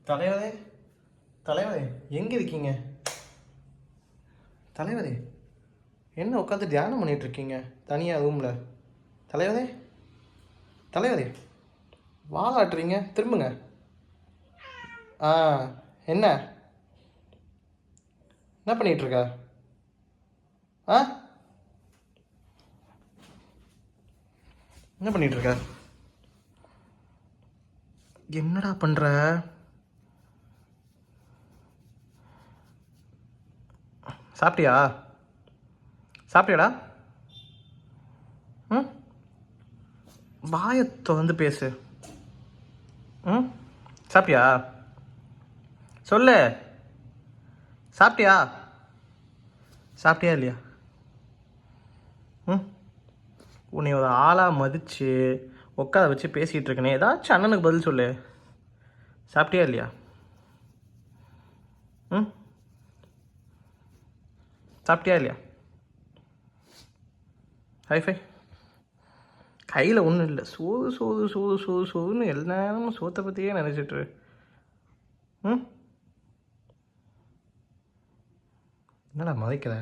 தலைவரே தலைவரே எங்கே இருக்கீங்க? தலைவரே என்ன உட்காந்து தியானம் பண்ணிகிட்டு இருக்கீங்க தனியாக ரூமில்? தலைவரே தலைவரே வாலாட்டுறீங்க, திரும்புங்க. ஆ என்ன என்ன பண்ணிகிட்ருக்க? ஆ என்ன பண்ணிகிட்ருக்க? என்னடா பண்ணுற? சாப்பிட்டியா? சாப்பிட்டியாடா? ம், வாயத்தை வந்து பேசு. ம், சாப்பிட்டியா? சொல்லு, சாப்பிட்டியா? சாப்பிட்டியா இல்லையா? ம், உன்னை ஒரு ஆளாக மதித்து உட்கார வச்சு பேசிகிட்டு இருக்கனே, ஏதாச்சும் அண்ணனுக்கு பதில் சொல்லு. சாப்பிட்டியா இல்லையா? ம், சாப்பிட்டியா இல்லையா? ஹைஃபை கையில் ஒன்றும் இல்லை. சோறு சோறு சோறு சோறு சோறுன்னு எல்லா நேரமும் சோத்தை பற்றியே நினச்சிட்ரு. ம், என்னடா மறைக்கிற?